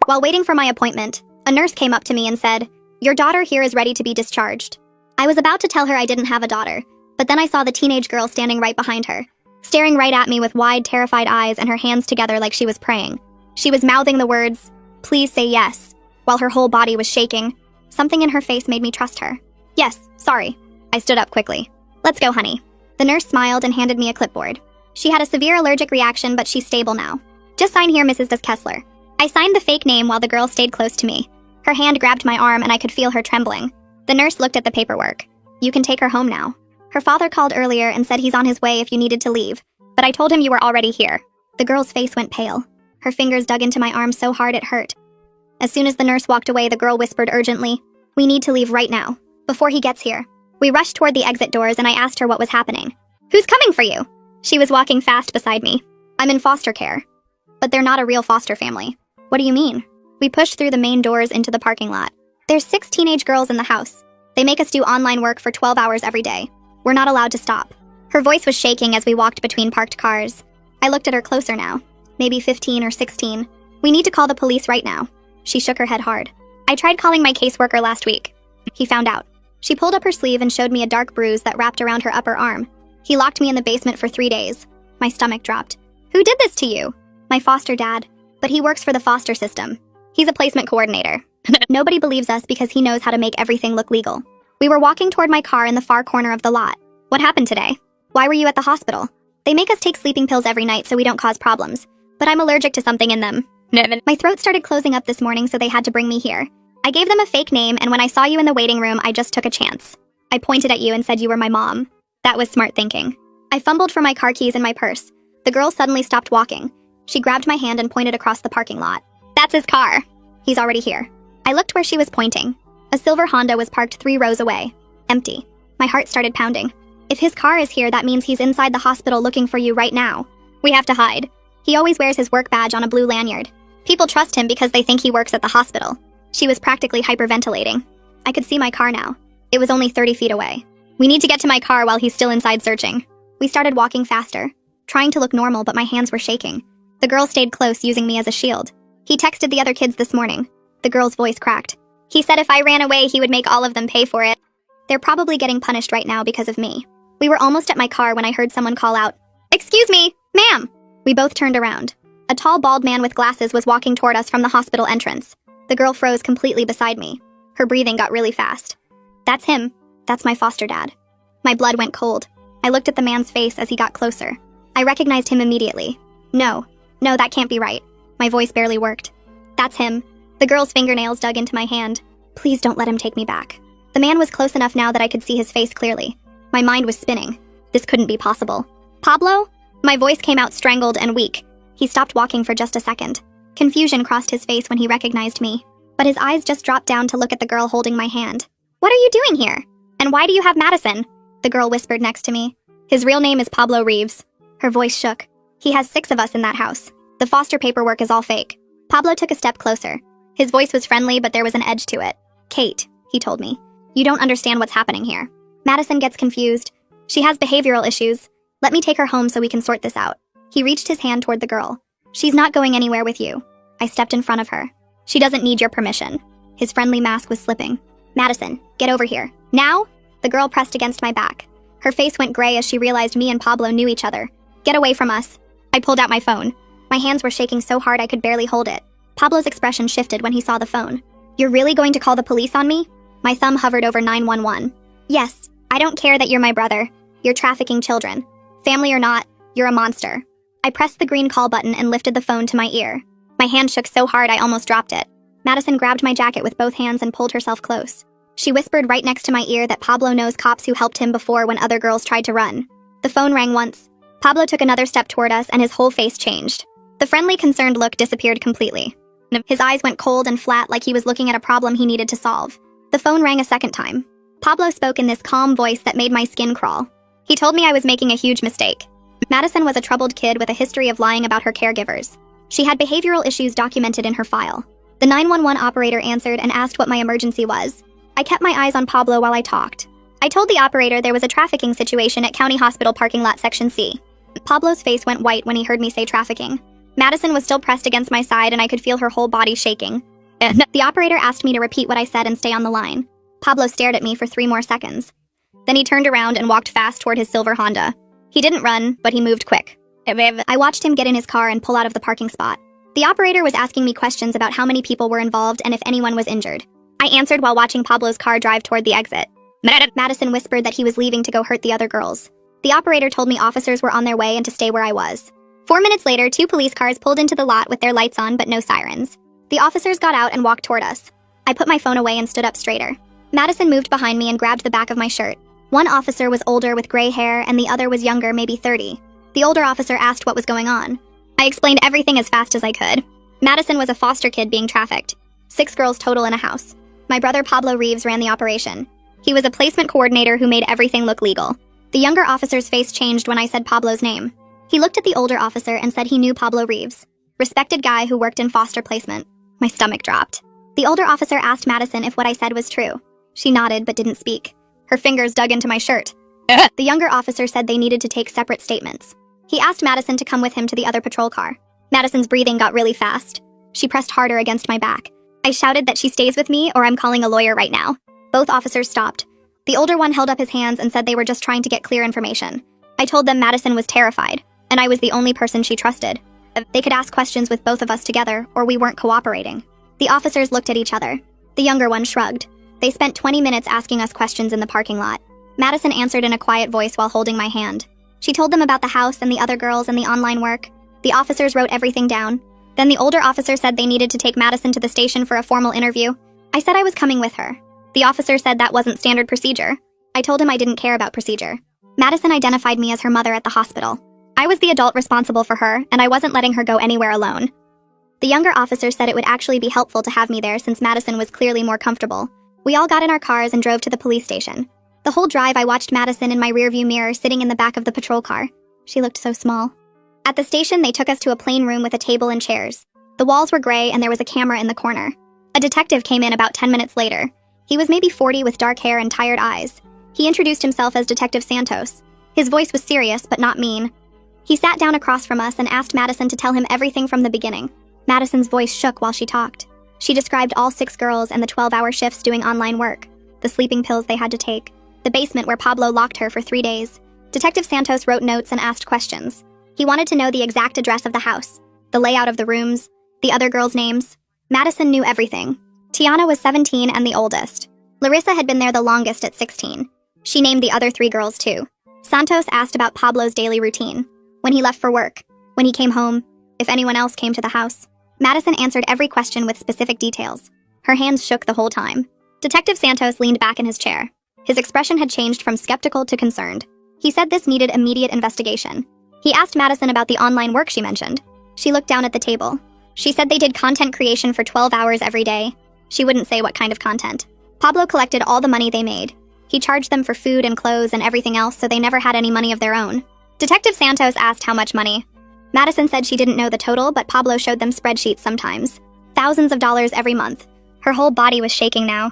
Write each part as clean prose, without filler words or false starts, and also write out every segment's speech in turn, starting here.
While waiting for my appointment, a nurse came up to me and said, "Your daughter here is ready to be discharged." I was about to tell her I didn't have a daughter, but then I saw the teenage girl standing right behind her, staring right at me with wide, terrified eyes and her hands together like she was praying. She was mouthing the words, "Please say yes," while her whole body was shaking. Something in her face made me trust her. "Yes, sorry." I stood up quickly. "Let's go, honey." The nurse smiled and handed me a clipboard. She had a severe allergic reaction, but she's stable now. "Just sign here, Mrs. Kessler." I signed the fake name while the girl stayed close to me. Her hand grabbed my arm and I could feel her trembling. The nurse looked at the paperwork. "You can take her home now. Her father called earlier and said he's on his way if you needed to leave, but I told him you were already here." The girl's face went pale. Her fingers dug into my arm so hard it hurt. As soon as the nurse walked away, the girl whispered urgently, "We need to leave right now, before he gets here." We rushed toward the exit doors and I asked her what was happening. "Who's coming for you?" She was walking fast beside me. "I'm in foster care." "But they're not a real foster family." "What do you mean?" We pushed through the main doors into the parking lot. "There's 6 teenage girls in the house. They make us do online work for 12 hours every day. We're not allowed to stop." Her voice was shaking as we walked between parked cars. I looked at her closer now. Maybe 15 or 16. "We need to call the police right now." She shook her head hard. "I tried calling my caseworker last week. He found out." She pulled up her sleeve and showed me a dark bruise that wrapped around her upper arm. "He locked me in the basement for 3 days. My stomach dropped. "Who did this to you?" "My foster dad. But he works for the foster system. He's a placement coordinator." Nobody believes us because he knows how to make everything look legal. We were walking toward my car in the far corner of the lot. "What happened today? Why were you at the hospital?" "They make us take sleeping pills every night so we don't cause problems. But I'm allergic to something in them. My throat started closing up this morning, so they had to bring me here. I gave them a fake name, and when I saw you in the waiting room, I just took a chance. I pointed at you and said you were my mom. That was smart thinking." I fumbled for my car keys in my purse. The girl suddenly stopped walking. She grabbed my hand and pointed across the parking lot. "That's his car. He's already here." I looked where she was pointing. A silver Honda was parked 3 rows away. Empty. My heart started pounding. If his car is here, that means he's inside the hospital looking for you right now. We have to hide. He always wears his work badge on a blue lanyard. People trust him because they think he works at the hospital. She was practically hyperventilating. I could see my car now. It was only 30 feet away. "We need to get to my car while he's still inside searching." We started walking faster, trying to look normal, but my hands were shaking. The girl stayed close, using me as a shield. "He texted the other kids this morning." The girl's voice cracked. "He said if I ran away, he would make all of them pay for it." They're probably getting punished right now because of me. We were almost at my car when I heard someone call out, "Excuse me, ma'am." We both turned around. A tall, bald man with glasses was walking toward us from the hospital entrance. The girl froze completely beside me. Her breathing got really fast. "That's him. That's my foster dad." My blood went cold. I looked at the man's face as he got closer. I recognized him immediately. No, that can't be right." My voice barely worked. "That's him." The girl's fingernails dug into my hand. "Please don't let him take me back." The man was close enough now that I could see his face clearly. My mind was spinning. This couldn't be possible. "Pablo?" My voice came out strangled and weak. He stopped walking for just a second. Confusion crossed his face when he recognized me, but his eyes just dropped down to look at the girl holding my hand. "What are you doing here? And why do you have Madison?" The girl whispered next to me. "His real name is Pablo Reeves." Her voice shook. "He has 6 of us in that house. The foster paperwork is all fake." Pablo took a step closer. His voice was friendly, but there was an edge to it. "Kate," he told me, "you don't understand what's happening here. Madison gets confused. She has behavioral issues. Let me take her home so we can sort this out." He reached his hand toward the girl. "She's not going anywhere with you." I stepped in front of her. "She doesn't need your permission." His friendly mask was slipping. "Madison, get over here. Now?" The girl pressed against my back. Her face went gray as she realized me and Pablo knew each other. "Get away from us." I pulled out my phone. My hands were shaking so hard I could barely hold it. Pablo's expression shifted when he saw the phone. "You're really going to call the police on me?" My thumb hovered over 911. "Yes, I don't care that you're my brother. You're trafficking children. Family or not, you're a monster." I pressed the green call button and lifted the phone to my ear. My hand shook so hard I almost dropped it. Madison grabbed my jacket with both hands and pulled herself close. She whispered right next to my ear that Pablo knows cops who helped him before when other girls tried to run. The phone rang once. Pablo took another step toward us and his whole face changed. The friendly, concerned look disappeared completely. His eyes went cold and flat like he was looking at a problem he needed to solve. The phone rang a second time. Pablo spoke in this calm voice that made my skin crawl. He told me I was making a huge mistake. Madison was a troubled kid with a history of lying about her caregivers. She had behavioral issues documented in her file. The 911 operator answered and asked what my emergency was. I kept my eyes on Pablo while I talked. I told the operator there was a trafficking situation at County Hospital parking lot section C. Pablo's face went white when he heard me say trafficking. Madison was still pressed against my side and I could feel her whole body shaking. The operator asked me to repeat what I said and stay on the line. Pablo stared at me for 3 more seconds. Then he turned around and walked fast toward his silver Honda. He didn't run, but he moved quick. I watched him get in his car and pull out of the parking spot. The operator was asking me questions about how many people were involved and if anyone was injured. I answered while watching Pablo's car drive toward the exit. Madison whispered that he was leaving to go hurt the other girls. The operator told me officers were on their way and to stay where I was. 4 minutes later, 2 police cars pulled into the lot with their lights on but no sirens. The officers got out and walked toward us. I put my phone away and stood up straighter. Madison moved behind me and grabbed the back of my shirt. One officer was older with gray hair and the other was younger, maybe 30. The older officer asked what was going on. I explained everything as fast as I could. Madison was a foster kid being trafficked. 6 girls total in a house. My brother Pablo Reeves ran the operation. He was a placement coordinator who made everything look legal. The younger officer's face changed when I said Pablo's name. He looked at the older officer and said he knew Pablo Reeves. Respected guy who worked in foster placement. My stomach dropped. The older officer asked Madison if what I said was true. She nodded but didn't speak. Her fingers dug into my shirt. The younger officer said they needed to take separate statements. He asked Madison to come with him to the other patrol car. Madison's breathing got really fast. She pressed harder against my back. I shouted that she stays with me or I'm calling a lawyer right now. Both officers stopped. The older one held up his hands and said they were just trying to get clear information. I told them Madison was terrified, and I was the only person she trusted. They could ask questions with both of us together, or we weren't cooperating. The officers looked at each other. The younger one shrugged. They spent 20 minutes asking us questions in the parking lot. Madison answered in a quiet voice while holding my hand. She told them about the house and the other girls and the online work. The officers wrote everything down. Then the older officer said they needed to take Madison to the station for a formal interview. I said I was coming with her. The officer said that wasn't standard procedure. I told him I didn't care about procedure. Madison identified me as her mother at the hospital. I was the adult responsible for her, and I wasn't letting her go anywhere alone. The younger officer said it would actually be helpful to have me there since Madison was clearly more comfortable. We all got in our cars and drove to the police station. The whole drive I watched Madison in my rearview mirror sitting in the back of the patrol car. She looked so small. At the station, they took us to a plain room with a table and chairs. The walls were gray and there was a camera in the corner. A detective came in about 10 minutes later. He was maybe 40 with dark hair and tired eyes. He introduced himself as Detective Santos. His voice was serious but not mean. He sat down across from us and asked Madison to tell him everything from the beginning. Madison's voice shook while she talked. She described all 6 girls and the 12-hour shifts doing online work, the sleeping pills they had to take, the basement where Pablo locked her for 3 days. Detective Santos wrote notes and asked questions. He wanted to know the exact address of the house, the layout of the rooms, the other girls' names. Madison knew everything. Tiana was 17 and the oldest. Larissa had been there the longest at 16. She named the other 3 girls too. Santos asked about Pablo's daily routine. When he left for work, when he came home, if anyone else came to the house. Madison answered every question with specific details. Her hands shook the whole time. Detective Santos leaned back in his chair. His expression had changed from skeptical to concerned. He said this needed immediate investigation. He asked Madison about the online work she mentioned. She looked down at the table. She said they did content creation for 12 hours every day. She wouldn't say what kind of content. Pablo collected all the money they made. He charged them for food and clothes and everything else, so they never had any money of their own. Detective Santos asked how much money. Madison said she didn't know the total, but Pablo showed them spreadsheets sometimes. Thousands of dollars every month. Her whole body was shaking now.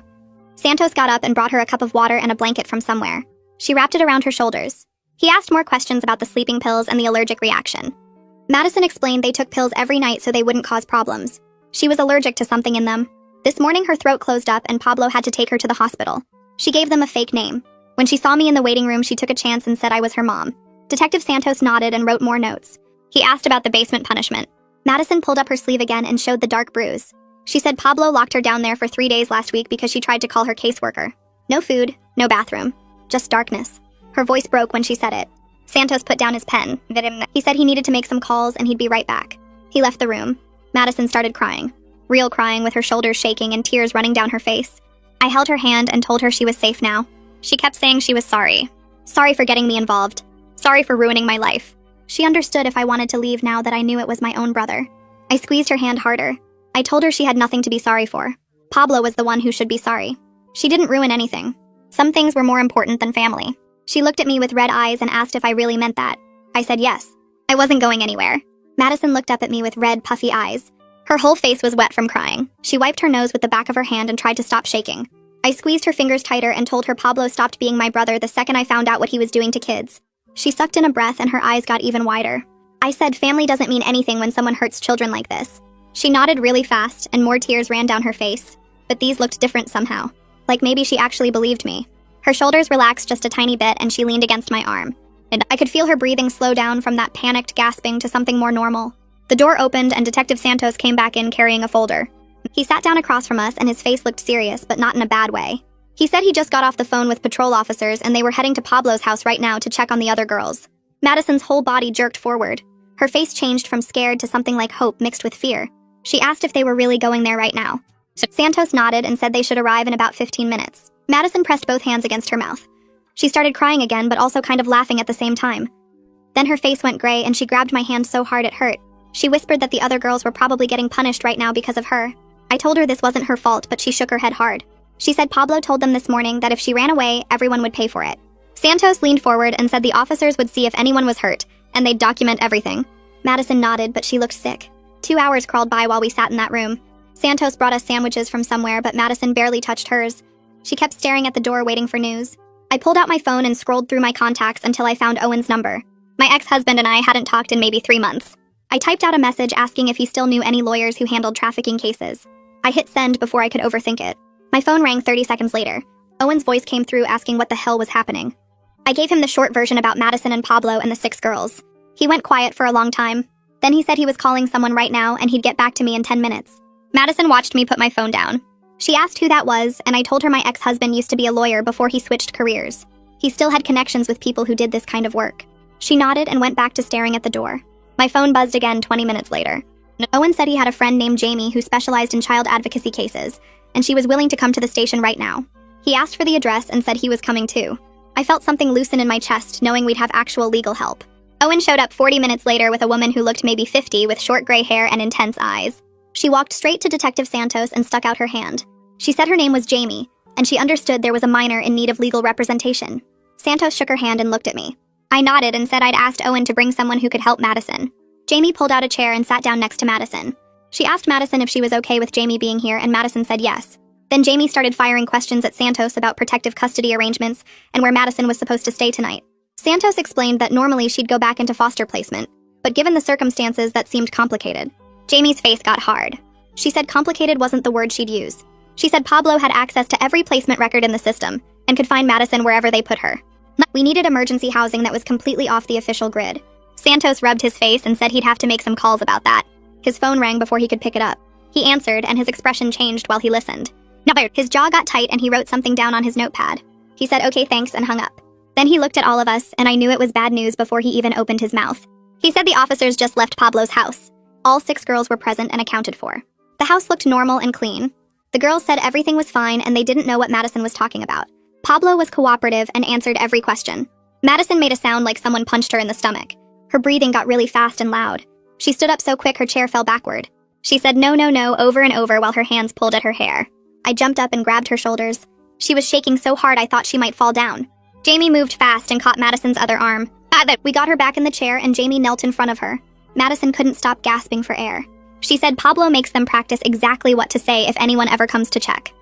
Santos got up and brought her a cup of water and a blanket from somewhere. She wrapped it around her shoulders. He asked more questions about the sleeping pills and the allergic reaction. Madison explained they took pills every night so they wouldn't cause problems. She was allergic to something in them. This morning her throat closed up and Pablo had to take her to the hospital. She gave them a fake name. When she saw me in the waiting room, she took a chance and said I was her mom. Detective Santos nodded and wrote more notes. He asked about the basement punishment. Madison pulled up her sleeve again and showed the dark bruise. She said Pablo locked her down there for 3 days last week because she tried to call her caseworker. No food, no bathroom, just darkness. Her voice broke when she said it. Santos put down his pen. He said he needed to make some calls and he'd be right back. He left the room. Madison started crying. Real crying with her shoulders shaking and tears running down her face. I held her hand and told her she was safe now. She kept saying she was sorry. Sorry for getting me involved. Sorry for ruining my life. She understood if I wanted to leave now that I knew it was my own brother. I squeezed her hand harder. I told her she had nothing to be sorry for. Pablo was the one who should be sorry. She didn't ruin anything. Some things were more important than family. She looked at me with red eyes and asked if I really meant that. I said yes. I wasn't going anywhere. Madison looked up at me with red, puffy eyes. Her whole face was wet from crying. She wiped her nose with the back of her hand and tried to stop shaking. I squeezed her fingers tighter and told her Pablo stopped being my brother the second I found out what he was doing to kids. She sucked in a breath and her eyes got even wider. I said family doesn't mean anything when someone hurts children like this. She nodded really fast, and more tears ran down her face, but these looked different somehow. Like maybe she actually believed me. Her shoulders relaxed just a tiny bit, and she leaned against my arm. And I could feel her breathing slow down from that panicked gasping to something more normal. The door opened, and Detective Santos came back in carrying a folder. He sat down across from us, and his face looked serious, but not in a bad way. He said he just got off the phone with patrol officers, and they were heading to Pablo's house right now to check on the other girls. Madison's whole body jerked forward. Her face changed from scared to something like hope mixed with fear. She asked if they were really going there right now. Santos nodded and said they should arrive in about 15 minutes. Madison pressed both hands against her mouth. She started crying again, but also kind of laughing at the same time. Then her face went gray, and she grabbed my hand so hard it hurt. She whispered that the other girls were probably getting punished right now because of her. I told her this wasn't her fault, but she shook her head hard. She said Pablo told them this morning that if she ran away, everyone would pay for it. Santos leaned forward and said the officers would see if anyone was hurt, and they'd document everything. Madison nodded, but she looked sick. 2 hours crawled by while we sat in that room. Santos brought us sandwiches from somewhere, but Madison barely touched hers. She kept staring at the door waiting for news. I pulled out my phone and scrolled through my contacts until I found Owen's number. My ex-husband and I hadn't talked in maybe 3 months. I typed out a message asking if he still knew any lawyers who handled trafficking cases. I hit send before I could overthink it. My phone rang 30 seconds later. Owen's voice came through asking what the hell was happening. I gave him the short version about Madison and Pablo and the 6 girls. He went quiet for a long time. Then he said he was calling someone right now and he'd get back to me in 10 minutes. Madison watched me put my phone down. She asked who that was, and I told her my ex-husband used to be a lawyer before he switched careers. He still had connections with people who did this kind of work. She nodded and went back to staring at the door. My phone buzzed again 20 minutes later. Owen said he had a friend named Jamie who specialized in child advocacy cases, and she was willing to come to the station right now. He asked for the address and said he was coming too. I felt something loosen in my chest, knowing we'd have actual legal help. Owen showed up 40 minutes later with a woman who looked maybe 50 with short gray hair and intense eyes. She walked straight to Detective Santos and stuck out her hand. She said her name was Jamie, and she understood there was a minor in need of legal representation. Santos shook her hand and looked at me. I nodded and said I'd asked Owen to bring someone who could help Madison. Jamie pulled out a chair and sat down next to Madison. She asked Madison if she was okay with Jamie being here, and Madison said yes. Then Jamie started firing questions at Santos about protective custody arrangements and where Madison was supposed to stay tonight. Santos explained that normally she'd go back into foster placement, but given the circumstances, that seemed complicated. Jamie's face got hard. She said complicated wasn't the word she'd use. She said Pablo had access to every placement record in the system and could find Madison wherever they put her. We needed emergency housing that was completely off the official grid. Santos rubbed his face and said he'd have to make some calls about that. His phone rang before he could pick it up. He answered, and his expression changed while he listened. His jaw got tight and he wrote something down on his notepad. He said, "Okay, thanks," and hung up. Then he looked at all of us, and I knew it was bad news before he even opened his mouth. He said the officers just left Pablo's house. All 6 girls were present and accounted for. The house looked normal and clean. The girls said everything was fine and they didn't know what Madison was talking about. Pablo was cooperative and answered every question. Madison made a sound like someone punched her in the stomach. Her breathing got really fast and loud. She stood up so quick her chair fell backward. She said no, no, no over and over while her hands pulled at her hair. I jumped up and grabbed her shoulders. She was shaking so hard I thought she might fall down. Jamie moved fast and caught Madison's other arm. We got her back in the chair and Jamie knelt in front of her. Madison couldn't stop gasping for air. She said Pablo makes them practice exactly what to say if anyone ever comes to check.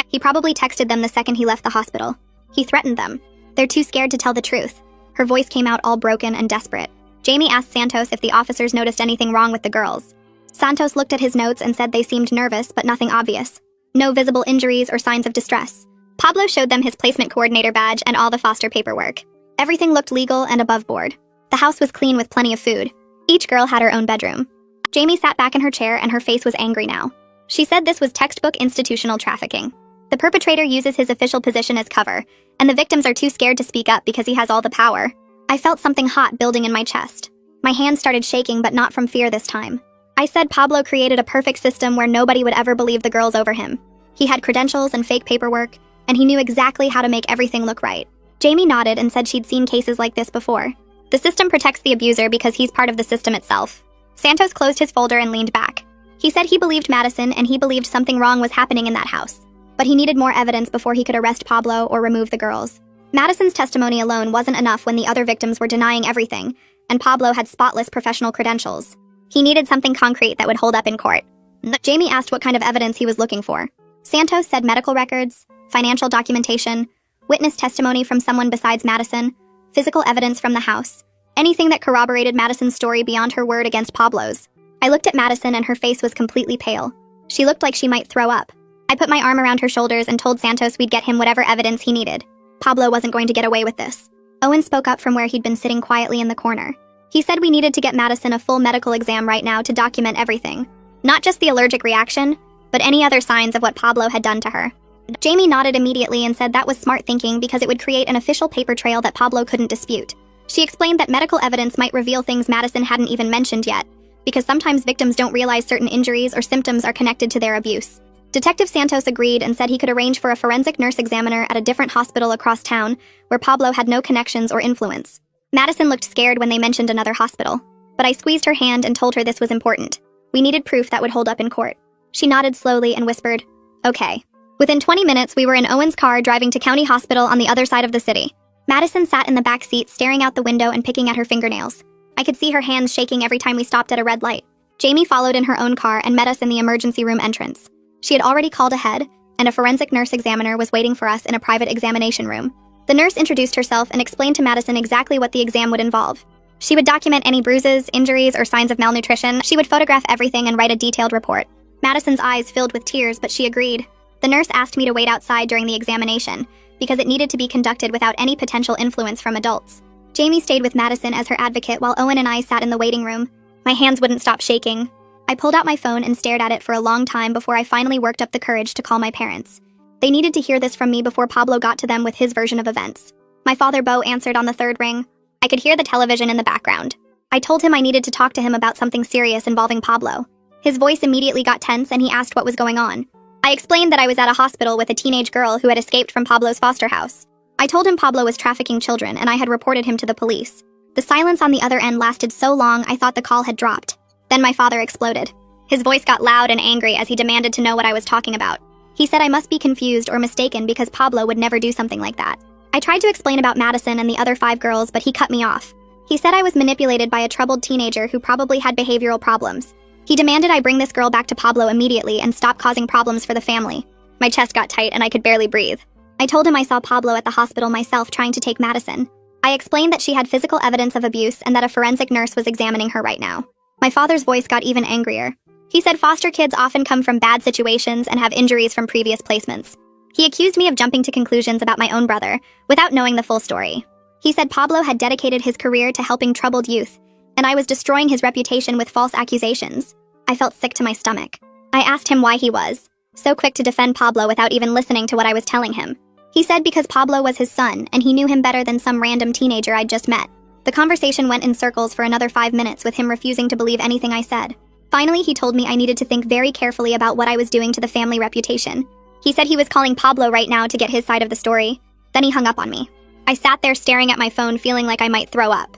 He probably texted them the second he left the hospital. He threatened them. They're too scared to tell the truth. Her voice came out all broken and desperate. Jamie asked Santos if the officers noticed anything wrong with the girls. Santos looked at his notes and said they seemed nervous, but nothing obvious. No visible injuries or signs of distress. Pablo showed them his placement coordinator badge and all the foster paperwork. Everything looked legal and above board. The house was clean with plenty of food. Each girl had her own bedroom. Jamie sat back in her chair and her face was angry now. She said this was textbook institutional trafficking. The perpetrator uses his official position as cover, and the victims are too scared to speak up because he has all the power. I felt something hot building in my chest. My hands started shaking, but not from fear this time. I said Pablo created a perfect system where nobody would ever believe the girls over him. He had credentials and fake paperwork, and he knew exactly how to make everything look right. Jamie nodded and said she'd seen cases like this before. The system protects the abuser because he's part of the system itself. Santos closed his folder and leaned back. He said he believed Madison and he believed something wrong was happening in that house. But he needed more evidence before he could arrest Pablo or remove the girls. Madison's testimony alone wasn't enough when the other victims were denying everything, and Pablo had spotless professional credentials. He needed something concrete that would hold up in court. Jamie asked what kind of evidence he was looking for. Santos said medical records, financial documentation, witness testimony from someone besides Madison, physical evidence from the house, anything that corroborated Madison's story beyond her word against Pablo's. I looked at Madison and her face was completely pale. She looked like she might throw up. I put my arm around her shoulders and told Santos we'd get him whatever evidence he needed. Pablo wasn't going to get away with this. Owen spoke up from where he'd been sitting quietly in the corner. He said we needed to get Madison a full medical exam right now to document everything. Not just the allergic reaction, but any other signs of what Pablo had done to her. Jamie nodded immediately and said that was smart thinking because it would create an official paper trail that Pablo couldn't dispute. She explained that medical evidence might reveal things Madison hadn't even mentioned yet, because sometimes victims don't realize certain injuries or symptoms are connected to their abuse. Detective Santos agreed and said he could arrange for a forensic nurse examiner at a different hospital across town where Pablo had no connections or influence. Madison looked scared when they mentioned another hospital, but I squeezed her hand and told her this was important. We needed proof that would hold up in court. She nodded slowly and whispered, "Okay." Within 20 minutes, we were in Owen's car driving to County Hospital on the other side of the city. Madison sat in the back seat staring out the window and picking at her fingernails. I could see her hands shaking every time we stopped at a red light. Jamie followed in her own car and met us in the emergency room entrance. She had already called ahead, and a forensic nurse examiner was waiting for us in a private examination room. The nurse introduced herself and explained to Madison exactly what the exam would involve. She would document any bruises, injuries, or signs of malnutrition. She would photograph everything and write a detailed report. Madison's eyes filled with tears, but she agreed. The nurse asked me to wait outside during the examination, because it needed to be conducted without any potential influence from adults. Jamie stayed with Madison as her advocate while Owen and I sat in the waiting room. My hands wouldn't stop shaking. I pulled out my phone and stared at it for a long time before I finally worked up the courage to call my parents. They needed to hear this from me before Pablo got to them with his version of events. My father, Bo, answered on the third ring. I could hear the television in the background. I told him I needed to talk to him about something serious involving Pablo. His voice immediately got tense and he asked what was going on. I explained that I was at a hospital with a teenage girl who had escaped from Pablo's foster house. I told him Pablo was trafficking children and I had reported him to the police. The silence on the other end lasted so long I thought the call had dropped. Then my father exploded. His voice got loud and angry as he demanded to know what I was talking about. He said I must be confused or mistaken because Pablo would never do something like that. I tried to explain about Madison and the other 5 girls, but he cut me off. He said I was manipulated by a troubled teenager who probably had behavioral problems. He demanded I bring this girl back to Pablo immediately and stop causing problems for the family. My chest got tight and I could barely breathe. I told him I saw Pablo at the hospital myself trying to take Madison. I explained that she had physical evidence of abuse and that a forensic nurse was examining her right now. My father's voice got even angrier. He said foster kids often come from bad situations and have injuries from previous placements. He accused me of jumping to conclusions about my own brother, without knowing the full story. He said Pablo had dedicated his career to helping troubled youth, and I was destroying his reputation with false accusations. I felt sick to my stomach. I asked him why he was so quick to defend Pablo without even listening to what I was telling him. He said because Pablo was his son, and he knew him better than some random teenager I'd just met. The conversation went in circles for another 5 minutes with him refusing to believe anything I said. Finally, he told me I needed to think very carefully about what I was doing to the family reputation. He said he was calling Pablo right now to get his side of the story. Then he hung up on me. I sat there staring at my phone feeling like I might throw up.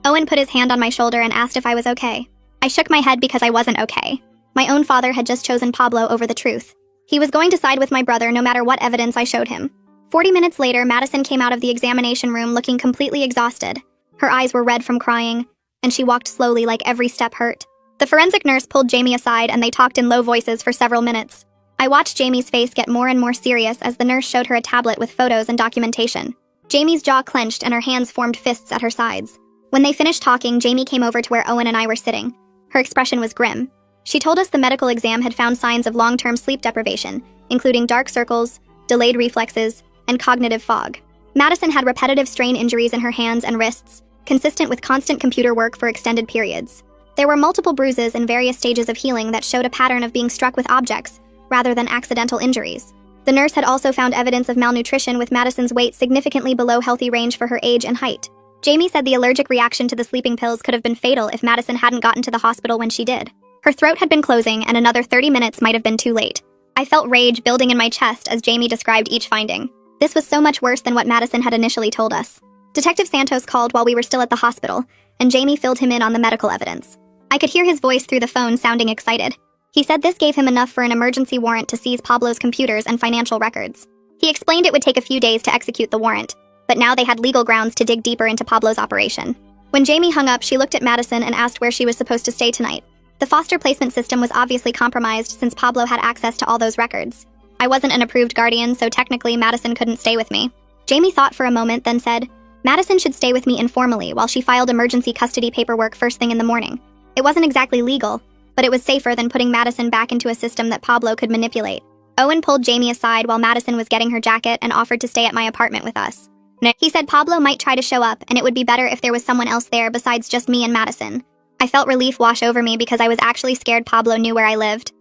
Owen put his hand on my shoulder and asked if I was okay. I shook my head because I wasn't okay. My own father had just chosen Pablo over the truth. He was going to side with my brother no matter what evidence I showed him. 40 minutes later, Madison came out of the examination room looking completely exhausted. Her eyes were red from crying, and she walked slowly like every step hurt. The forensic nurse pulled Jamie aside and they talked in low voices for several minutes. I watched Jamie's face get more and more serious as the nurse showed her a tablet with photos and documentation. Jamie's jaw clenched and her hands formed fists at her sides. When they finished talking, Jamie came over to where Owen and I were sitting. Her expression was grim. She told us the medical exam had found signs of long-term sleep deprivation, including dark circles, delayed reflexes, and cognitive fog. Madison had repetitive strain injuries in her hands and wrists, consistent with constant computer work for extended periods. There were multiple bruises in various stages of healing that showed a pattern of being struck with objects, rather than accidental injuries. The nurse had also found evidence of malnutrition with Madison's weight significantly below healthy range for her age and height. Jamie said the allergic reaction to the sleeping pills could have been fatal if Madison hadn't gotten to the hospital when she did. Her throat had been closing and another 30 minutes might have been too late. I felt rage building in my chest as Jamie described each finding. This was so much worse than what Madison had initially told us. Detective Santos called while we were still at the hospital, and Jamie filled him in on the medical evidence. I could hear his voice through the phone sounding excited. He said this gave him enough for an emergency warrant to seize Pablo's computers and financial records. He explained it would take a few days to execute the warrant, but now they had legal grounds to dig deeper into Pablo's operation. When Jamie hung up, she looked at Madison and asked where she was supposed to stay tonight. The foster placement system was obviously compromised since Pablo had access to all those records. I wasn't an approved guardian, so technically Madison couldn't stay with me. Jamie thought for a moment, then said, Madison should stay with me informally while she filed emergency custody paperwork first thing in the morning. It wasn't exactly legal, but it was safer than putting Madison back into a system that Pablo could manipulate. Owen pulled Jamie aside while Madison was getting her jacket and offered to stay at my apartment with us. He said Pablo might try to show up and it would be better if there was someone else there besides just me and Madison. I felt relief wash over me because I was actually scared Pablo knew where I lived.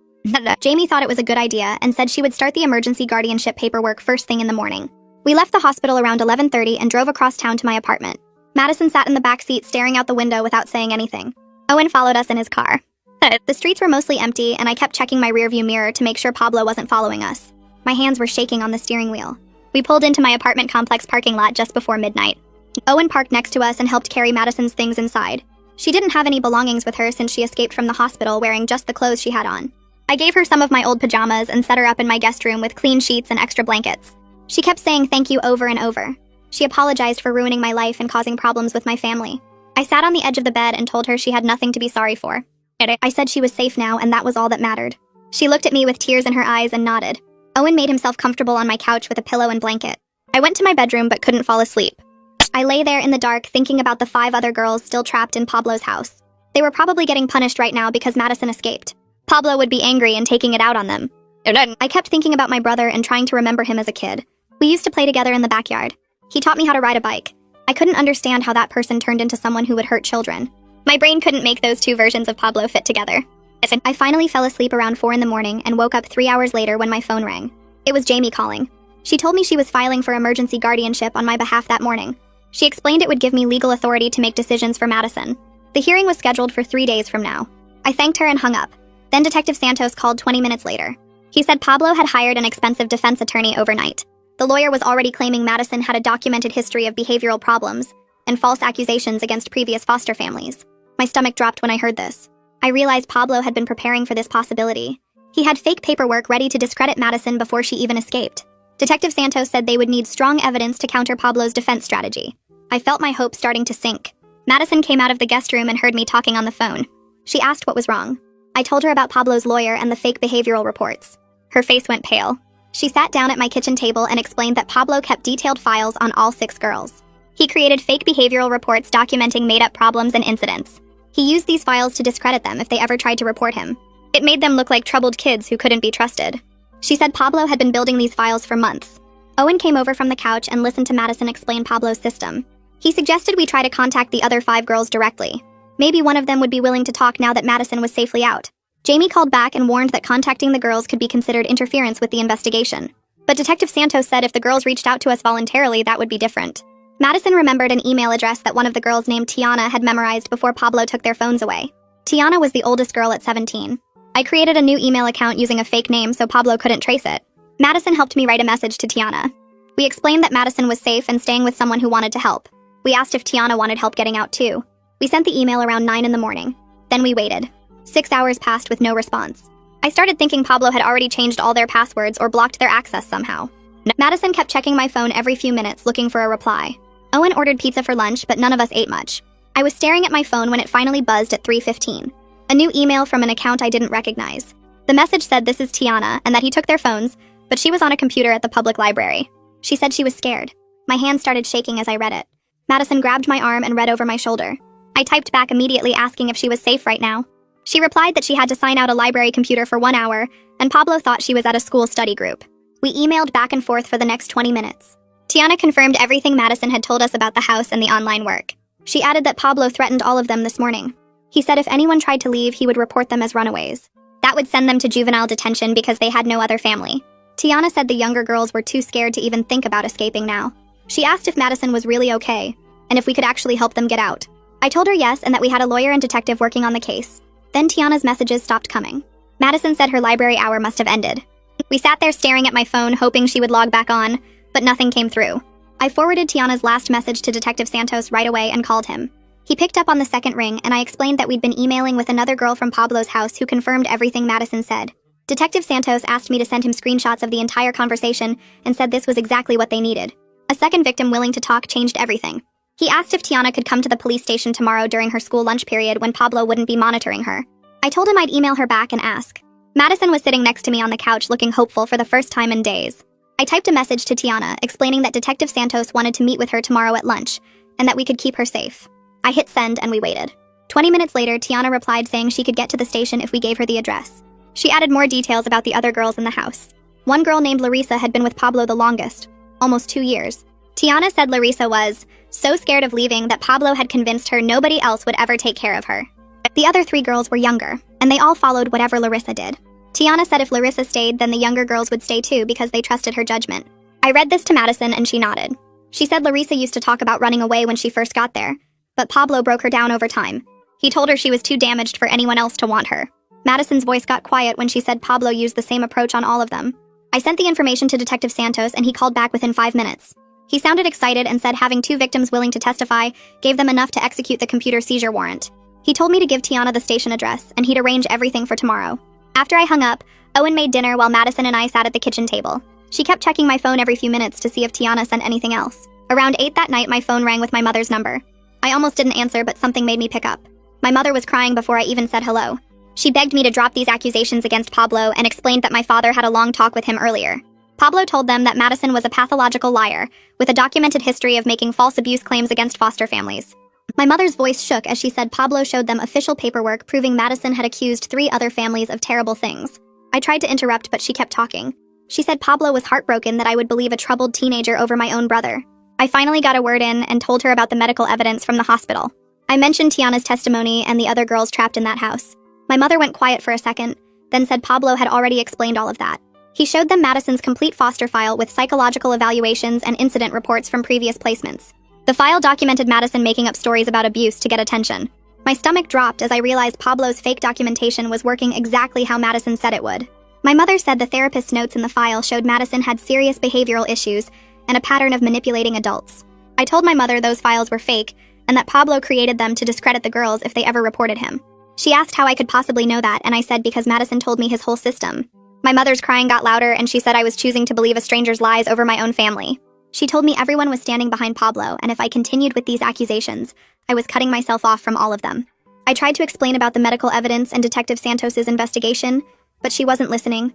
Jamie thought it was a good idea and said she would start the emergency guardianship paperwork first thing in the morning. We left the hospital around 11:30 and drove across town to my apartment. Madison sat in the back seat staring out the window without saying anything. Owen followed us in his car. The streets were mostly empty and I kept checking my rearview mirror to make sure Pablo wasn't following us. My hands were shaking on the steering wheel. We pulled into my apartment complex parking lot just before midnight. Owen parked next to us and helped carry Madison's things inside. She didn't have any belongings with her since she escaped from the hospital wearing just the clothes she had on. I gave her some of my old pajamas and set her up in my guest room with clean sheets and extra blankets. She kept saying thank you over and over. She apologized for ruining my life and causing problems with my family. I sat on the edge of the bed and told her she had nothing to be sorry for. I said she was safe now and that was all that mattered. She looked at me with tears in her eyes and nodded. Owen made himself comfortable on my couch with a pillow and blanket. I went to my bedroom but couldn't fall asleep. I lay there in the dark thinking about the 5 other girls still trapped in Pablo's house. They were probably getting punished right now because Madison escaped. Pablo would be angry and taking it out on them. I kept thinking about my brother and trying to remember him as a kid. We used to play together in the backyard. He taught me how to ride a bike. I couldn't understand how that person turned into someone who would hurt children. My brain couldn't make those 2 versions of Pablo fit together. I finally fell asleep around 4 in the morning and woke up 3 hours later when my phone rang. It was Jamie calling. She told me she was filing for emergency guardianship on my behalf that morning. She explained it would give me legal authority to make decisions for Madison. The hearing was scheduled for 3 days from now. I thanked her and hung up. Then Detective Santos called 20 minutes later. He said Pablo had hired an expensive defense attorney overnight. The lawyer was already claiming Madison had a documented history of behavioral problems and false accusations against previous foster families. My stomach dropped when I heard this. I realized Pablo had been preparing for this possibility. He had fake paperwork ready to discredit Madison before she even escaped. Detective Santos said they would need strong evidence to counter Pablo's defense strategy. I felt my hopes starting to sink. Madison came out of the guest room and heard me talking on the phone. She asked what was wrong. I told her about Pablo's lawyer and the fake behavioral reports. Her face went pale. She sat down at my kitchen table and explained that Pablo kept detailed files on all 6 girls. He created fake behavioral reports documenting made-up problems and incidents. He used these files to discredit them if they ever tried to report him. It made them look like troubled kids who couldn't be trusted. She said Pablo had been building these files for months. Owen came over from the couch and listened to Madison explain Pablo's system. He suggested we try to contact the other 5 girls directly. Maybe one of them would be willing to talk now that Madison was safely out. Jamie called back and warned that contacting the girls could be considered interference with the investigation. But Detective Santos said if the girls reached out to us voluntarily, that would be different. Madison remembered an email address that one of the girls named Tiana had memorized before Pablo took their phones away. Tiana was the oldest girl at 17. I created a new email account using a fake name so Pablo couldn't trace it. Madison helped me write a message to Tiana. We explained that Madison was safe and staying with someone who wanted to help. We asked if Tiana wanted help getting out too. We sent the email around 9 in the morning. Then we waited. 6 hours passed with no response. I started thinking Pablo had already changed all their passwords or blocked their access somehow. Madison kept checking my phone every few minutes looking for a reply. Owen ordered pizza for lunch, but none of us ate much. I was staring at my phone when it finally buzzed at 3:15. A new email from an account I didn't recognize. The message said this is Tiana and that he took their phones, but she was on a computer at the public library. She said she was scared. My hand started shaking as I read it. Madison grabbed my arm and read over my shoulder. I typed back immediately asking if she was safe right now. She replied that she had to sign out a library computer for 1 hour, and Pablo thought she was at a school study group. We emailed back and forth for the next 20 minutes. Tiana confirmed everything Madison had told us about the house and the online work. She added that Pablo threatened all of them this morning. He said if anyone tried to leave, he would report them as runaways. That would send them to juvenile detention because they had no other family. Tiana said the younger girls were too scared to even think about escaping now. She asked if Madison was really okay, and if we could actually help them get out. I told her yes and that we had a lawyer and detective working on the case. Then Tiana's messages stopped coming. Madison said her library hour must have ended. We sat there staring at my phone, hoping she would log back on, but nothing came through. I forwarded Tiana's last message to Detective Santos right away and called him. He picked up on the second ring, and I explained that we'd been emailing with another girl from Pablo's house who confirmed everything Madison said. Detective Santos asked me to send him screenshots of the entire conversation and said this was exactly what they needed. A second victim willing to talk changed everything. He asked if Tiana could come to the police station tomorrow during her school lunch period when Pablo wouldn't be monitoring her. I told him I'd email her back and ask. Madison was sitting next to me on the couch looking hopeful for the first time in days. I typed a message to Tiana explaining that Detective Santos wanted to meet with her tomorrow at lunch and that we could keep her safe. I hit send and we waited. 20 minutes later, Tiana replied saying she could get to the station if we gave her the address. She added more details about the other girls in the house. One girl named Larissa had been with Pablo the longest, almost 2 years. Tiana said Larissa was so scared of leaving that Pablo had convinced her nobody else would ever take care of her. The other 3 girls were younger, and they all followed whatever Larissa did. Tiana said if Larissa stayed, then the younger girls would stay too because they trusted her judgment. I read this to Madison and she nodded. She said Larissa used to talk about running away when she first got there, but Pablo broke her down over time. He told her she was too damaged for anyone else to want her. Madison's voice got quiet when she said Pablo used the same approach on all of them. I sent the information to Detective Santos and he called back within 5 minutes. He sounded excited and said having 2 victims willing to testify gave them enough to execute the computer seizure warrant. He told me to give Tiana the station address and he'd arrange everything for tomorrow. After I hung up, Owen made dinner while Madison and I sat at the kitchen table. She kept checking my phone every few minutes to see if Tiana sent anything else. Around 8 that night, my phone rang with my mother's number. I almost didn't answer, but something made me pick up. My mother was crying before I even said hello. She begged me to drop these accusations against Pablo and explained that my father had a long talk with him earlier. Pablo told them that Madison was a pathological liar, with a documented history of making false abuse claims against foster families. My mother's voice shook as she said Pablo showed them official paperwork proving Madison had accused 3 other families of terrible things. I tried to interrupt, but she kept talking. She said Pablo was heartbroken that I would believe a troubled teenager over my own brother. I finally got a word in and told her about the medical evidence from the hospital. I mentioned Tiana's testimony and the other girls trapped in that house. My mother went quiet for a second, then said Pablo had already explained all of that. He showed them Madison's complete foster file with psychological evaluations and incident reports from previous placements. The file documented Madison making up stories about abuse to get attention. My stomach dropped as I realized Pablo's fake documentation was working exactly how Madison said it would. My mother said the therapist's notes in the file showed Madison had serious behavioral issues and a pattern of manipulating adults. I told my mother those files were fake and that Pablo created them to discredit the girls if they ever reported him. She asked how I could possibly know that, and I said because Madison told me his whole system. My mother's crying got louder and she said I was choosing to believe a stranger's lies over my own family. She told me everyone was standing behind Pablo, and if I continued with these accusations, I was cutting myself off from all of them. I tried to explain about the medical evidence and Detective Santos's investigation, but she wasn't listening.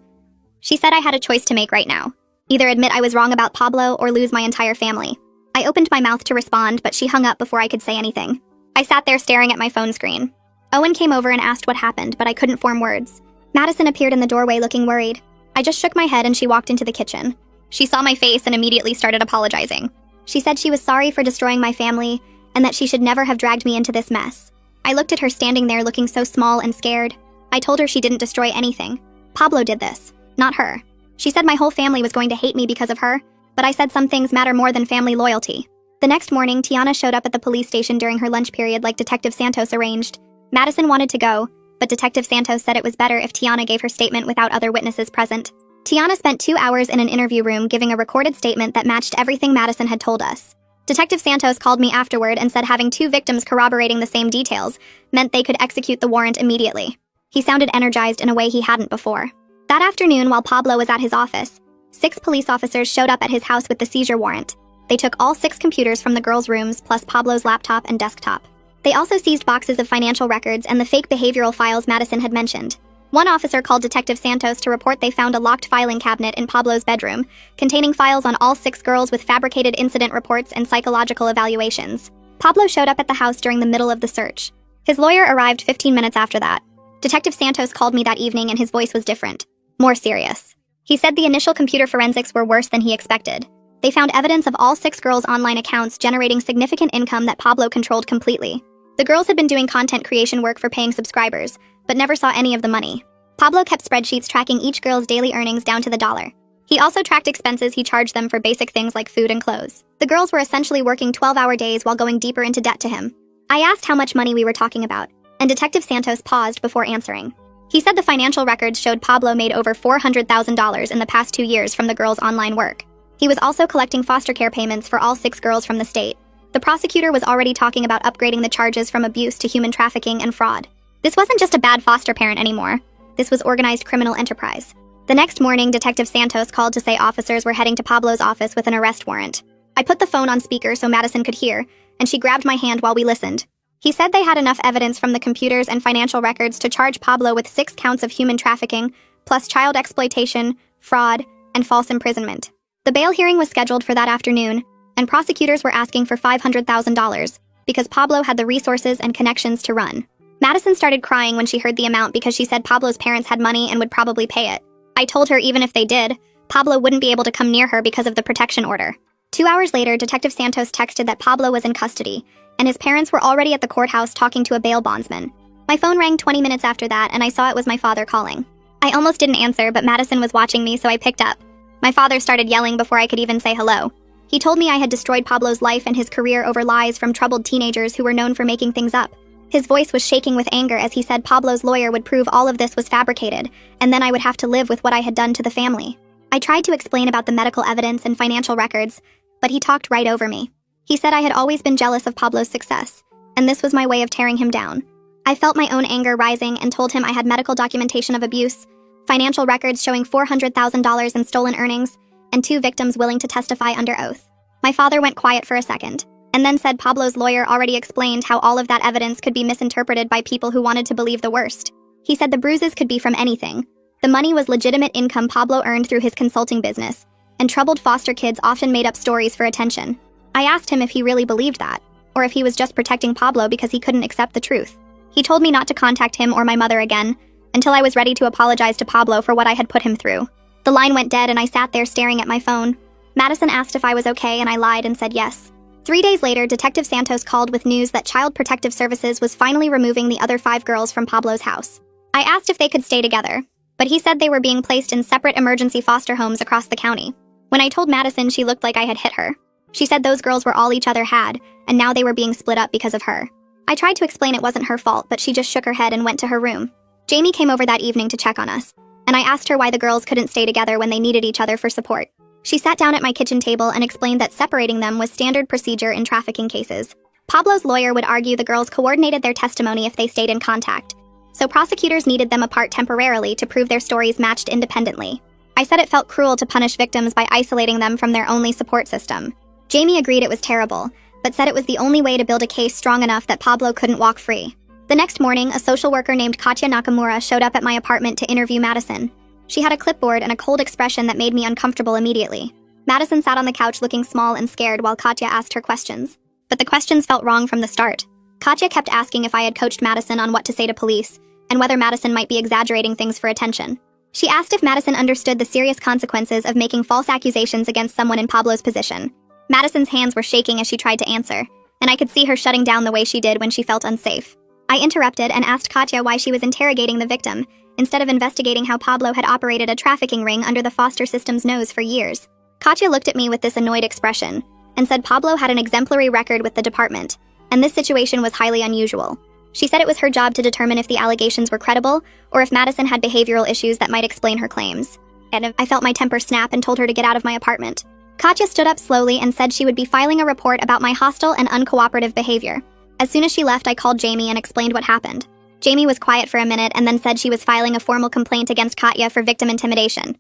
She said I had a choice to make right now. Either admit I was wrong about Pablo or lose my entire family. I opened my mouth to respond, but she hung up before I could say anything. I sat there staring at my phone screen. Owen came over and asked what happened, but I couldn't form words. Madison appeared in the doorway looking worried. I just shook my head and she walked into the kitchen. She saw my face and immediately started apologizing. She said she was sorry for destroying my family and that she should never have dragged me into this mess. I looked at her standing there looking so small and scared. I told her she didn't destroy anything. Pablo did this, not her. She said my whole family was going to hate me because of her, but I said some things matter more than family loyalty. The next morning, Tiana showed up at the police station during her lunch period like Detective Santos arranged. Madison wanted to go, but Detective Santos said it was better if Tiana gave her statement without other witnesses present. Tiana spent 2 hours in an interview room giving a recorded statement that matched everything Madison had told us. Detective Santos called me afterward and said having 2 victims corroborating the same details meant they could execute the warrant immediately. He sounded energized in a way he hadn't before. That afternoon, while Pablo was at his office, 6 police officers showed up at his house with the seizure warrant. They took all 6 computers from the girls' rooms plus Pablo's laptop and desktop. They also seized boxes of financial records and the fake behavioral files Madison had mentioned. One officer called Detective Santos to report they found a locked filing cabinet in Pablo's bedroom, containing files on all 6 girls with fabricated incident reports and psychological evaluations. Pablo showed up at the house during the middle of the search. His lawyer arrived 15 minutes after that. Detective Santos called me that evening and his voice was different, more serious. He said the initial computer forensics were worse than he expected. They found evidence of all 6 girls' online accounts generating significant income that Pablo controlled completely. The girls had been doing content creation work for paying subscribers, but never saw any of the money. Pablo kept spreadsheets tracking each girl's daily earnings down to the dollar. He also tracked expenses he charged them for basic things like food and clothes. The girls were essentially working 12-hour days while going deeper into debt to him. I asked how much money we were talking about, and Detective Santos paused before answering. He said the financial records showed Pablo made over $400,000 in the past 2 years from the girls' online work. He was also collecting foster care payments for all 6 girls from the state. The prosecutor was already talking about upgrading the charges from abuse to human trafficking and fraud. This wasn't just a bad foster parent anymore. This was organized criminal enterprise. The next morning, Detective Santos called to say officers were heading to Pablo's office with an arrest warrant. I put the phone on speaker so Madison could hear, and she grabbed my hand while we listened. He said they had enough evidence from the computers and financial records to charge Pablo with 6 counts of human trafficking, plus child exploitation, fraud, and false imprisonment. The bail hearing was scheduled for that afternoon, and prosecutors were asking for $500,000 because Pablo had the resources and connections to run. Madison started crying when she heard the amount because she said Pablo's parents had money and would probably pay it. I told her even if they did, Pablo wouldn't be able to come near her because of the protection order. 2 hours later, Detective Santos texted that Pablo was in custody, and his parents were already at the courthouse talking to a bail bondsman. My phone rang 20 minutes after that, and I saw it was my father calling. I almost didn't answer, but Madison was watching me, so I picked up. My father started yelling before I could even say hello. He told me I had destroyed Pablo's life and his career over lies from troubled teenagers who were known for making things up. His voice was shaking with anger as he said Pablo's lawyer would prove all of this was fabricated, and then I would have to live with what I had done to the family. I tried to explain about the medical evidence and financial records, but he talked right over me. He said I had always been jealous of Pablo's success, and this was my way of tearing him down. I felt my own anger rising and told him I had medical documentation of abuse, financial records showing $400,000 in stolen earnings, and 2 victims willing to testify under oath. My father went quiet for a second, and then said Pablo's lawyer already explained how all of that evidence could be misinterpreted by people who wanted to believe the worst. He said the bruises could be from anything. The money was legitimate income Pablo earned through his consulting business, and troubled foster kids often made up stories for attention. I asked him if he really believed that, or if he was just protecting Pablo because he couldn't accept the truth. He told me not to contact him or my mother again, until I was ready to apologize to Pablo for what I had put him through. The line went dead and I sat there staring at my phone. Madison asked if I was okay and I lied and said yes. 3 days later, Detective Santos called with news that Child Protective Services was finally removing the other 5 girls from Pablo's house. I asked if they could stay together, but he said they were being placed in separate emergency foster homes across the county. When I told Madison, she looked like I had hit her. She said those girls were all each other had, and now they were being split up because of her. I tried to explain it wasn't her fault, but she just shook her head and went to her room. Jamie came over that evening to check on us, and I asked her why the girls couldn't stay together when they needed each other for support. She sat down at my kitchen table and explained that separating them was standard procedure in trafficking cases. Pablo's lawyer would argue the girls coordinated their testimony if they stayed in contact, so prosecutors needed them apart temporarily to prove their stories matched independently. I said it felt cruel to punish victims by isolating them from their only support system. Jamie agreed it was terrible, but said it was the only way to build a case strong enough that Pablo couldn't walk free. The next morning, a social worker named Katya Nakamura showed up at my apartment to interview Madison. She had a clipboard and a cold expression that made me uncomfortable immediately. Madison sat on the couch looking small and scared while Katya asked her questions. But the questions felt wrong from the start. Katya kept asking if I had coached Madison on what to say to police, and whether Madison might be exaggerating things for attention. She asked if Madison understood the serious consequences of making false accusations against someone in Pablo's position. Madison's hands were shaking as she tried to answer, and I could see her shutting down the way she did when she felt unsafe. I interrupted and asked Katya why she was interrogating the victim, instead of investigating how Pablo had operated a trafficking ring under the foster system's nose for years. Katya looked at me with this annoyed expression, and said Pablo had an exemplary record with the department, and this situation was highly unusual. She said it was her job to determine if the allegations were credible, or if Madison had behavioral issues that might explain her claims. And I felt my temper snap and told her to get out of my apartment. Katya stood up slowly and said she would be filing a report about my hostile and uncooperative behavior. As soon as she left, I called Jamie and explained what happened. Jamie was quiet for a minute and then said she was filing a formal complaint against Katya for victim intimidation.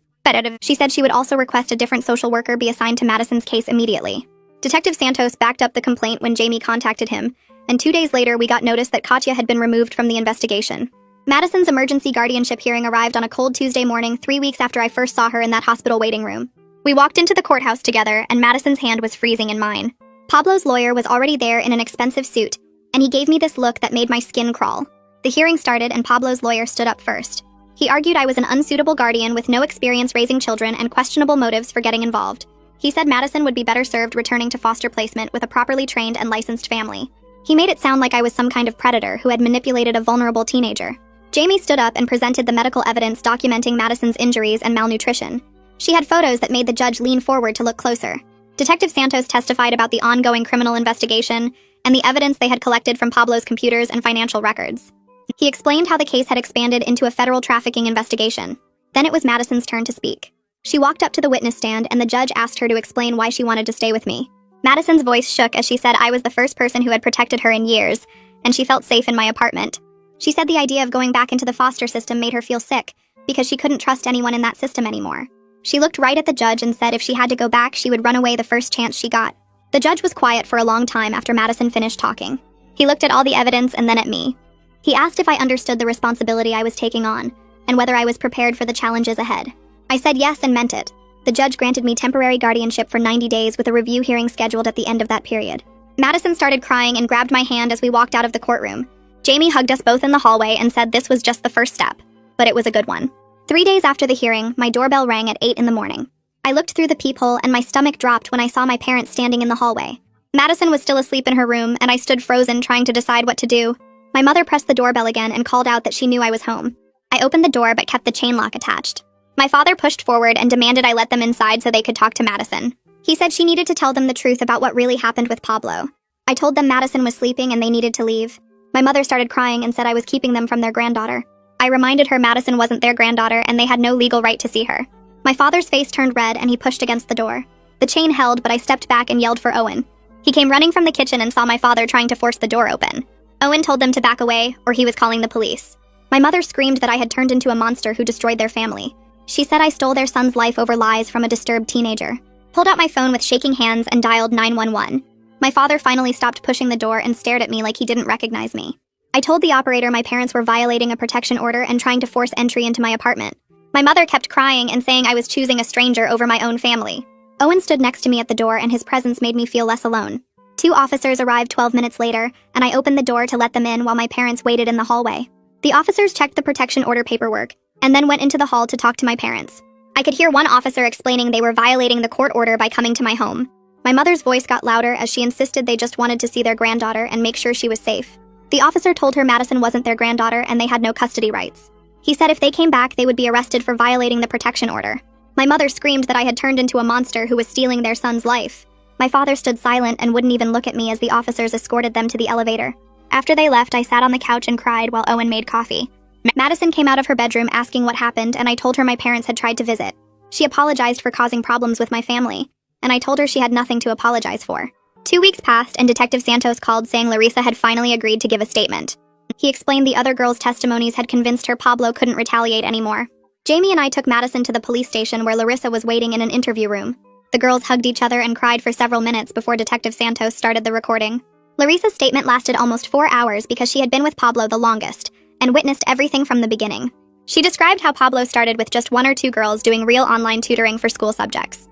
She said she would also request a different social worker be assigned to Madison's case immediately. Detective Santos backed up the complaint when Jamie contacted him, and 2 days later we got notice that Katya had been removed from the investigation. Madison's emergency guardianship hearing arrived on a cold Tuesday morning 3 weeks after I first saw her in that hospital waiting room. We walked into the courthouse together, and Madison's hand was freezing in mine. Pablo's lawyer was already there in an expensive suit, and he gave me this look that made my skin crawl. The hearing started and Pablo's lawyer stood up first. He argued I was an unsuitable guardian with no experience raising children and questionable motives for getting involved. He said Madison would be better served returning to foster placement with a properly trained and licensed family. He made it sound like I was some kind of predator who had manipulated a vulnerable teenager. Jamie stood up and presented the medical evidence documenting Madison's injuries and malnutrition. She had photos that made the judge lean forward to look closer. Detective Santos testified about the ongoing criminal investigation and the evidence they had collected from Pablo's computers and financial records. He explained how the case had expanded into a federal trafficking investigation. Then it was Madison's turn to speak. She walked up to the witness stand and the judge asked her to explain why she wanted to stay with me. Madison's voice shook as she said I was the first person who had protected her in years, and she felt safe in my apartment. She said the idea of going back into the foster system made her feel sick, because she couldn't trust anyone in that system anymore. She looked right at the judge and said if she had to go back, she would run away the first chance she got. The judge was quiet for a long time after Madison finished talking. He looked at all the evidence and then at me. He asked if I understood the responsibility I was taking on, and whether I was prepared for the challenges ahead. I said yes and meant it. The judge granted me temporary guardianship for 90 days with a review hearing scheduled at the end of that period. Madison started crying and grabbed my hand as we walked out of the courtroom. Jamie hugged us both in the hallway and said this was just the first step, but it was a good one. 3 days after the hearing, my doorbell rang at 8 in the morning. I looked through the peephole and my stomach dropped when I saw my parents standing in the hallway. Madison was still asleep in her room and I stood frozen trying to decide what to do. My mother pressed the doorbell again and called out that she knew I was home. I opened the door but kept the chain lock attached. My father pushed forward and demanded I let them inside so they could talk to Madison. He said she needed to tell them the truth about what really happened with Pablo. I told them Madison was sleeping and they needed to leave. My mother started crying and said I was keeping them from their granddaughter. I reminded her Madison wasn't their granddaughter and they had no legal right to see her. My father's face turned red and he pushed against the door. The chain held, but I stepped back and yelled for Owen. He came running from the kitchen and saw my father trying to force the door open. Owen told them to back away, or he was calling the police. My mother screamed that I had turned into a monster who destroyed their family. She said I stole their son's life over lies from a disturbed teenager. Pulled out my phone with shaking hands and dialed 911. My father finally stopped pushing the door and stared at me like he didn't recognize me. I told the operator my parents were violating a protection order and trying to force entry into my apartment. My mother kept crying and saying I was choosing a stranger over my own family. Owen stood next to me at the door and his presence made me feel less alone. 2 officers arrived 12 minutes later, and I opened the door to let them in while my parents waited in the hallway. The officers checked the protection order paperwork, and then went into the hall to talk to my parents. I could hear one officer explaining they were violating the court order by coming to my home. My mother's voice got louder as she insisted they just wanted to see their granddaughter and make sure she was safe. The officer told her Madison wasn't their granddaughter and they had no custody rights. He said if they came back, they would be arrested for violating the protection order. My mother screamed that I had turned into a monster who was stealing their son's life. My father stood silent and wouldn't even look at me as the officers escorted them to the elevator. After they left, I sat on the couch and cried while Owen made coffee. Madison came out of her bedroom asking what happened, and I told her my parents had tried to visit. She apologized for causing problems with my family, and I told her she had nothing to apologize for. 2 weeks passed, and Detective Santos called saying Larissa had finally agreed to give a statement. He explained the other girls' testimonies had convinced her Pablo couldn't retaliate anymore. Jamie and I took Madison to the police station where Larissa was waiting in an interview room. The girls hugged each other and cried for several minutes before Detective Santos started the recording. Larissa's statement lasted almost 4 hours because she had been with Pablo the longest and witnessed everything from the beginning. She described how Pablo started with just 1 or 2 girls doing real online tutoring for school subjects.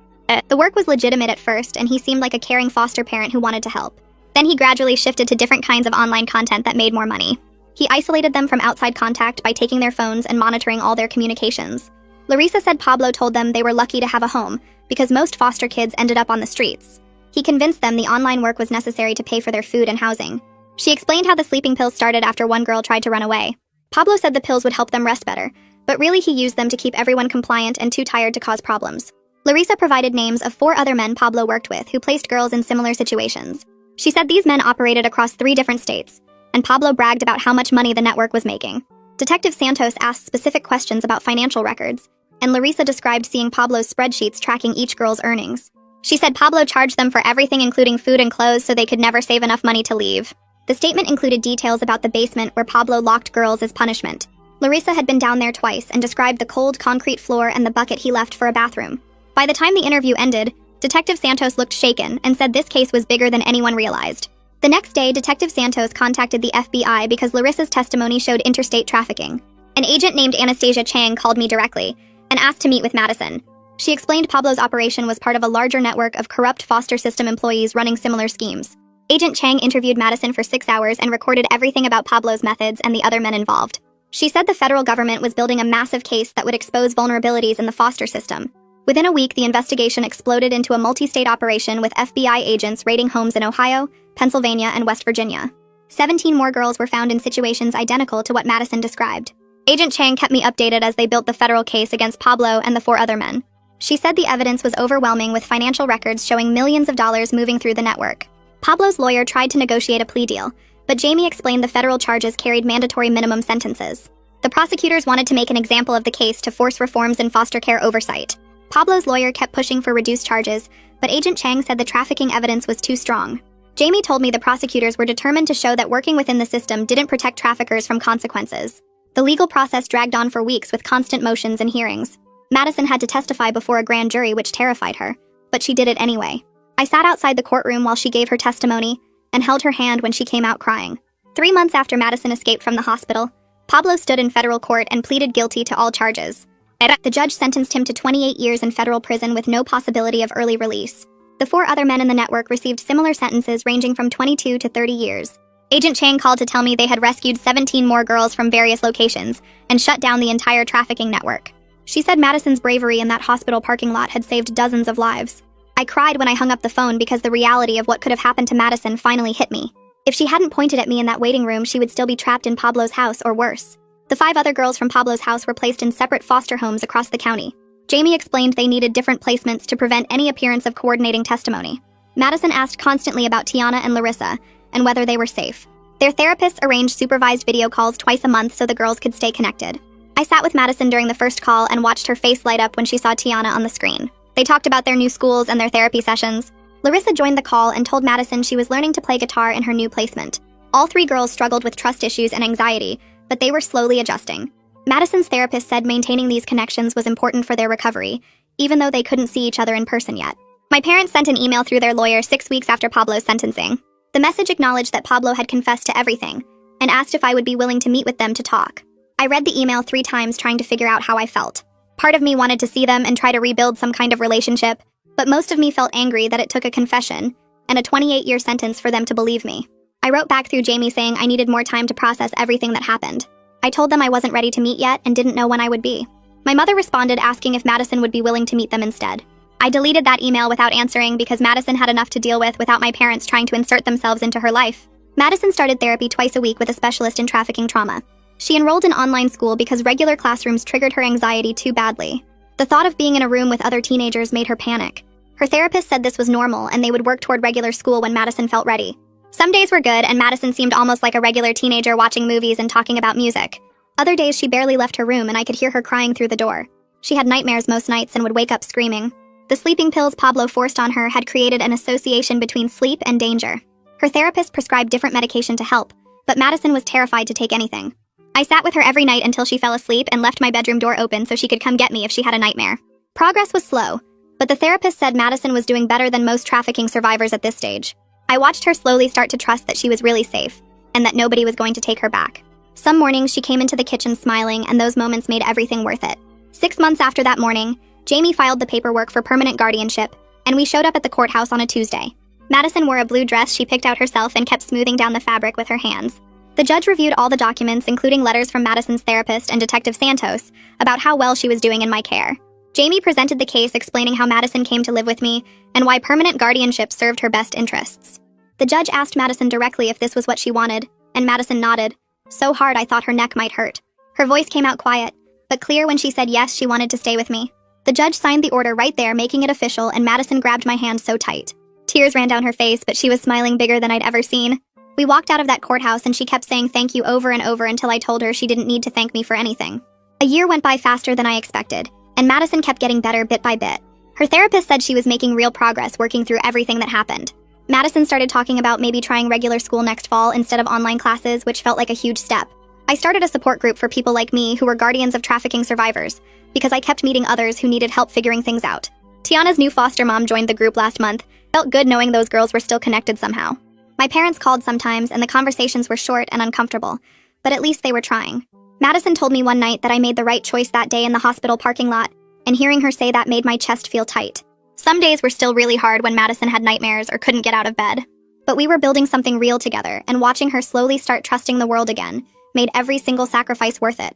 The work was legitimate at first, and he seemed like a caring foster parent who wanted to help. Then he gradually shifted to different kinds of online content that made more money. He isolated them from outside contact by taking their phones and monitoring all their communications. Larissa said Pablo told them they were lucky to have a home because most foster kids ended up on the streets. He convinced them the online work was necessary to pay for their food and housing. She explained how the sleeping pills started after one girl tried to run away. Pablo said the pills would help them rest better, but really he used them to keep everyone compliant and too tired to cause problems. Larissa provided names of 4 other men Pablo worked with who placed girls in similar situations. She said these men operated across 3 different states, and Pablo bragged about how much money the network was making. Detective Santos asked specific questions about financial records, and Larissa described seeing Pablo's spreadsheets tracking each girl's earnings. She said Pablo charged them for everything including food and clothes so they could never save enough money to leave. The statement included details about the basement where Pablo locked girls as punishment. Larissa had been down there twice and described the cold concrete floor and the bucket he left for a bathroom. By the time the interview ended, Detective Santos looked shaken and said this case was bigger than anyone realized. The next day, Detective Santos contacted the FBI because Larissa's testimony showed interstate trafficking. An agent named Anastasia Chang called me directly and asked to meet with Madison. She explained Pablo's operation was part of a larger network of corrupt foster system employees running similar schemes. Agent Chang interviewed Madison for 6 hours and recorded everything about Pablo's methods and the other men involved. She said the federal government was building a massive case that would expose vulnerabilities in the foster system. Within a week, the investigation exploded into a multi-state operation with FBI agents raiding homes in Ohio, Pennsylvania, and West Virginia. 17 more girls were found in situations identical to what Madison described. Agent Chang kept me updated as they built the federal case against Pablo and the 4 other men. She said the evidence was overwhelming with financial records showing millions of dollars moving through the network. Pablo's lawyer tried to negotiate a plea deal, but Jamie explained the federal charges carried mandatory minimum sentences. The prosecutors wanted to make an example of the case to force reforms in foster care oversight. Pablo's lawyer kept pushing for reduced charges, but Agent Chang said the trafficking evidence was too strong. Jamie told me the prosecutors were determined to show that working within the system didn't protect traffickers from consequences. The legal process dragged on for weeks with constant motions and hearings. Madison had to testify before a grand jury, which terrified her, but she did it anyway. I sat outside the courtroom while she gave her testimony and held her hand when she came out crying. 3 months after Madison escaped from the hospital, Pablo stood in federal court and pleaded guilty to all charges. The judge sentenced him to 28 years in federal prison with no possibility of early release. The 4 other men in the network received similar sentences ranging from 22 to 30 years. Agent Chang called to tell me they had rescued 17 more girls from various locations and shut down the entire trafficking network. She said Madison's bravery in that hospital parking lot had saved dozens of lives. I cried when I hung up the phone because the reality of what could have happened to Madison finally hit me. If she hadn't pointed at me in that waiting room, she would still be trapped in Pablo's house or worse. The 5 other girls from Pablo's house were placed in separate foster homes across the county. Jamie explained they needed different placements to prevent any appearance of coordinating testimony. Madison asked constantly about Tiana and Larissa and whether they were safe. Their therapists arranged supervised video calls twice a month so the girls could stay connected. I sat with Madison during the first call and watched her face light up when she saw Tiana on the screen. They talked about their new schools and their therapy sessions. Larissa joined the call and told Madison she was learning to play guitar in her new placement. All 3 girls struggled with trust issues and anxiety, but they were slowly adjusting. Madison's therapist said maintaining these connections was important for their recovery, even though they couldn't see each other in person yet. My parents sent an email through their lawyer 6 weeks after Pablo's sentencing. The message acknowledged that Pablo had confessed to everything and asked if I would be willing to meet with them to talk. I read the email 3 times trying to figure out how I felt. Part of me wanted to see them and try to rebuild some kind of relationship, but most of me felt angry that it took a confession and a 28-year sentence for them to believe me. I wrote back through Jamie saying I needed more time to process everything that happened. I told them I wasn't ready to meet yet and didn't know when I would be. My mother responded asking if Madison would be willing to meet them instead. I deleted that email without answering because Madison had enough to deal with without my parents trying to insert themselves into her life. Madison started therapy twice a week with a specialist in trafficking trauma. She enrolled in online school because regular classrooms triggered her anxiety too badly. The thought of being in a room with other teenagers made her panic. Her therapist said this was normal and they would work toward regular school when Madison felt ready. Some days were good and Madison seemed almost like a regular teenager watching movies and talking about music. Other days she barely left her room and I could hear her crying through the door. She had nightmares most nights and would wake up screaming. The sleeping pills Pablo forced on her had created an association between sleep and danger. Her therapist prescribed different medication to help, but Madison was terrified to take anything. I sat with her every night until she fell asleep and left my bedroom door open so she could come get me if she had a nightmare. Progress was slow, but the therapist said Madison was doing better than most trafficking survivors at this stage. I watched her slowly start to trust that she was really safe, and that nobody was going to take her back. Some mornings she came into the kitchen smiling, and those moments made everything worth it. 6 months after that morning, Jamie filed the paperwork for permanent guardianship, and we showed up at the courthouse on a Tuesday. Madison wore a blue dress she picked out herself and kept smoothing down the fabric with her hands. The judge reviewed all the documents, including letters from Madison's therapist and Detective Santos, about how well she was doing in my care. Jamie presented the case explaining how Madison came to live with me and why permanent guardianship served her best interests. The judge asked Madison directly if this was what she wanted, and Madison nodded, so hard I thought her neck might hurt. Her voice came out quiet, but clear when she said yes, she wanted to stay with me. The judge signed the order right there, making it official, and Madison grabbed my hand so tight. Tears ran down her face, but she was smiling bigger than I'd ever seen. We walked out of that courthouse and she kept saying thank you over and over until I told her she didn't need to thank me for anything. A year went by faster than I expected, and Madison kept getting better bit by bit. Her therapist said she was making real progress working through everything that happened. Madison started talking about maybe trying regular school next fall instead of online classes, which felt like a huge step. I started a support group for people like me who were guardians of trafficking survivors, because I kept meeting others who needed help figuring things out. Tiana's new foster mom joined the group last month. Felt good knowing those girls were still connected somehow. My parents called sometimes and the conversations were short and uncomfortable, but at least they were trying. Madison told me one night that I made the right choice that day in the hospital parking lot, and hearing her say that made my chest feel tight. Some days were still really hard when Madison had nightmares or couldn't get out of bed. But we were building something real together, and watching her slowly start trusting the world again made every single sacrifice worth it.